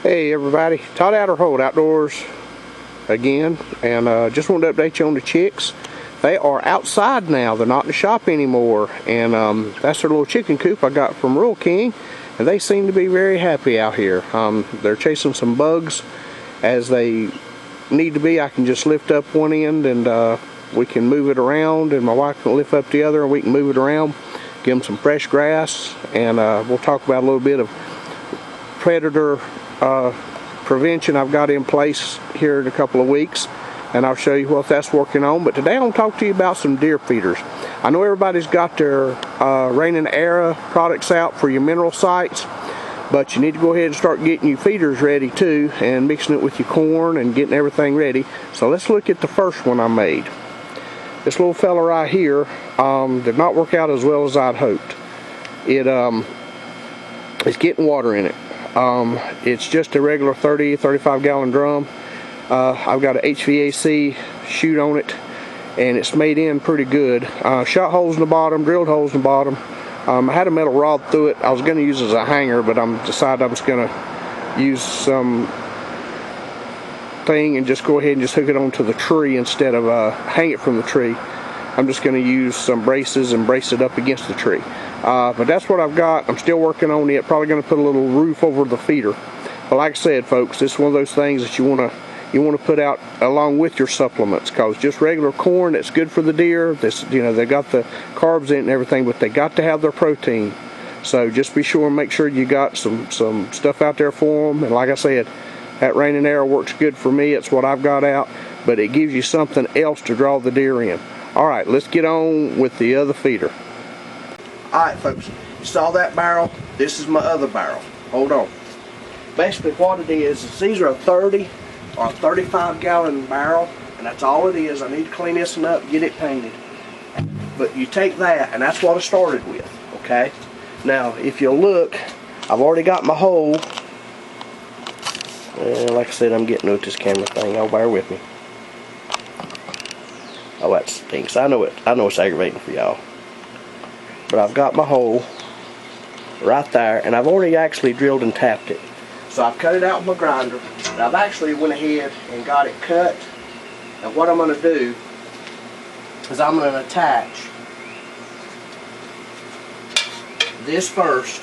Hey everybody, Todd Outerhold Outdoors again, and just wanted to update you on the chicks. They are outside now, they're not in the shop anymore, and that's their little chicken coop I got from Rural King, and they seem to be very happy out here. They're chasing some bugs as they need to be. I can just lift up one end and we can move it around, and my wife can lift up the other and we can move it around, give them some fresh grass, and we'll talk about a little bit of predator prevention I've got in place here in a couple of weeks, and I'll show you what that's working on. But today I'm going to talk to you about some deer feeders. I know everybody's got their Rain and Era products out for your mineral sites, but you need to go ahead and start getting your feeders ready too, and mixing it with your corn and getting everything ready. So let's look at the first one I made. This little fella right here did not work out as well as I'd hoped. It's getting water in it. It's just a regular 35 gallon drum. I've got an HVAC chute on it, and it's made in pretty good. Shot holes in the bottom, drilled holes in the bottom. I had a metal rod through it I was going to use as a hanger, but I'm decided I'm just going to use some thing and just go ahead and just hook it onto the tree instead of hang it from the tree. I'm just going to use some braces and brace it up against the tree. But that's what I've got. I'm still working on it. Probably going to put a little roof over the feeder. But like I said, folks, this is one of those things that you want to put out along with your supplements, because just regular corn, that's good for the deer. They got the carbs in it and everything, but they got to have their protein. So just be sure and make sure you got some stuff out there for them. And like I said, that Rain and Arrow works good for me. It's what I've got out, but it gives you something else to draw the deer in. All right, let's get on with the other feeder. All right, folks, you saw that barrel? This is my other barrel. Hold on. Basically what it is these are a 30 or a 35 gallon barrel, and that's all it is. I need to clean this one up, get it painted. But you take that, and that's what I started with, okay? Now, if you look, I've already got my hole. Like I said, I'm getting with this camera thing. Y'all bear with me. Oh, that stinks. I know it's aggravating for y'all. But I've got my hole right there, and I've already actually drilled and tapped it. So I've cut it out with my grinder, and I've actually went ahead and got it cut. And what I'm going to do is I'm going to attach this first,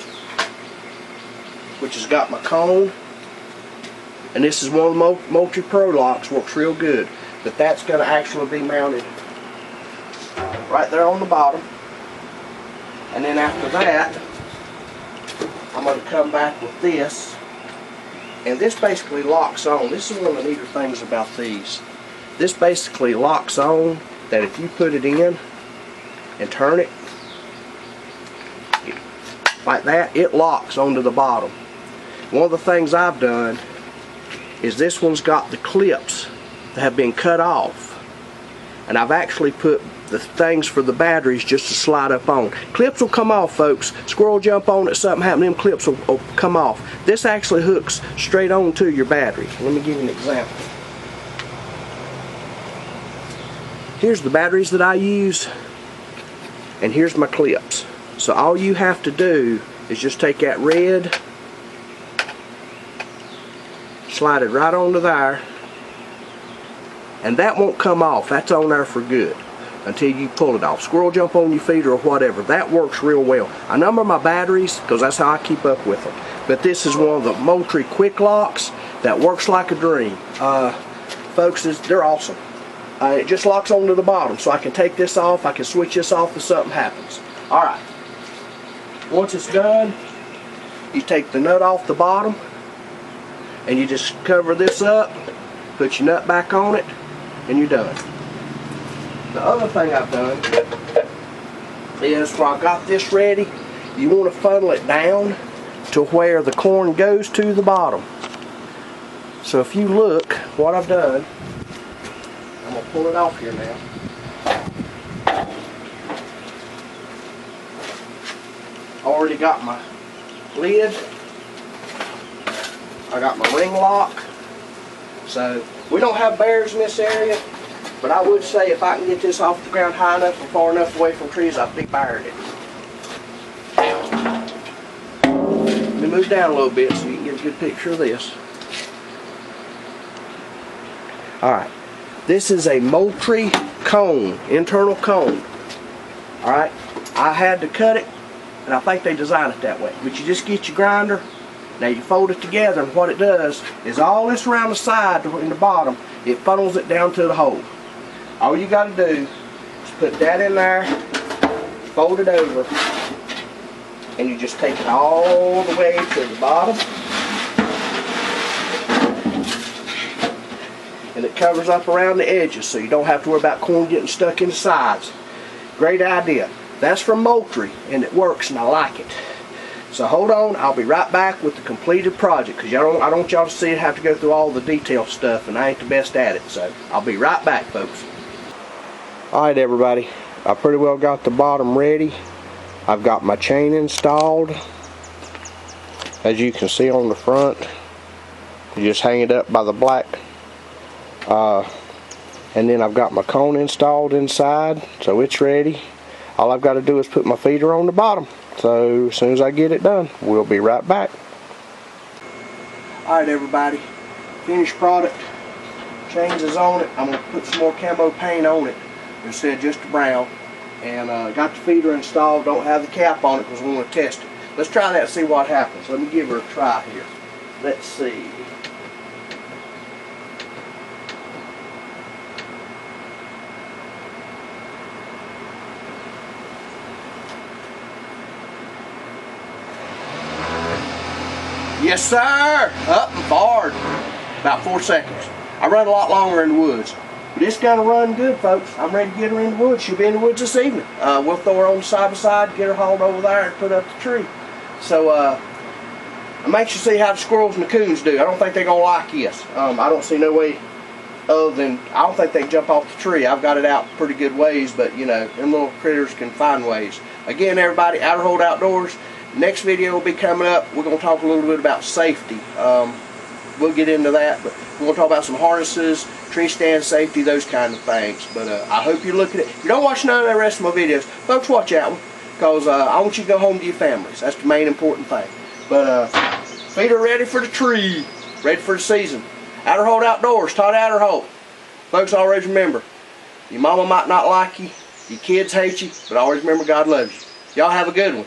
which has got my cone, and this is one of the Moultire Pro locks, works real good. But that's going to actually be mounted right there on the bottom. And then after that, I'm going to come back with this. And this basically locks on. This is one of the neater things about these. This basically locks on that if you put it in and turn it like that, it locks onto the bottom. One of the things I've done is this one's got the clips that have been cut off, and I've actually put the things for the batteries just to slide up on. Clips will come off, folks. Squirrel jump on it, something happen, them clips will come off. This actually hooks straight onto your battery. Let me give you an example. Here's the batteries that I use, and here's my clips. So all you have to do is just take that red, slide it right onto there, and that won't come off. That's on there for good until you pull it off. Squirrel jump on your feeder or whatever. That works real well. I number my batteries because that's how I keep up with them. But this is one of the Moultrie quick locks that works like a dream. Folks, they're awesome. It just locks onto the bottom, so I can take this off. I can switch this off if something happens. All right. Once it's done, you take the nut off the bottom, and you just cover this up, put your nut back on it, and you're done. The other thing I've done is where I got this ready, you want to funnel it down to where the corn goes to the bottom. So if you look, what I've done, I'm going to pull it off here now. Already got my lid. I got my ring lock. So we don't have bears in this area, but I would say if I can get this off the ground high enough and far enough away from trees, I've big beared it. Let me move down a little bit so you can get a good picture of this. Alright, this is a Moultrie cone, internal cone. Alright, I had to cut it, and I think they designed it that way. But you just get your grinder, now you fold it together, and what it does is all this around the side and the bottom, it funnels it down to the hole. All you got to do is put that in there, fold it over, and you just take it all the way to the bottom. And it covers up around the edges, so you don't have to worry about corn getting stuck in the sides. Great idea. That's from Moultrie, and it works, and I like it. So hold on, I'll be right back with the completed project, because I don't want y'all to see it have to go through all the detail stuff, and I ain't the best at it. So I'll be right back, folks. Alright everybody, I pretty well got the bottom ready. I've got my chain installed. As you can see on the front, you just hang it up by the black. And then I've got my cone installed inside, so it's ready. All I've got to do is put my feeder on the bottom. So as soon as I get it done, we'll be right back. Alright everybody, finished product. Chains is on it. I'm going to put some more camo paint on it instead of just brown. And got the feeder installed. Don't have the cap on it because we want to test it. Let's try that and see what happens. Let me give her a try here. Let's see. Yes, sir. Up and forward. About 4 seconds. I run a lot longer in the woods. But it's gonna run good, folks. I'm ready to get her in the woods. She'll be in the woods this evening. We'll throw her on the side by side, get her hauled over there, and put up the tree. So I'm anxious to see how the squirrels and the coons do. I don't think they're gonna like this. I don't see no way other than I don't think they can jump off the tree. I've got it out pretty good ways, but you know, them little critters can find ways. Again, everybody, Outer Hold Outdoors. Next video will be coming up. We're going to talk a little bit about safety. We'll get into that, but we're going to talk about some harnesses, tree stand safety, those kind of things. But I hope you look at it. If you don't watch none of the rest of my videos, folks, watch that one, because I want you to go home to your families. That's the main important thing. But feeder ready for the tree, ready for the season. Outer Hold Outdoors, Todd Outerholt. Folks, always remember, your mama might not like you, your kids hate you, but always remember God loves you. Y'all have a good one.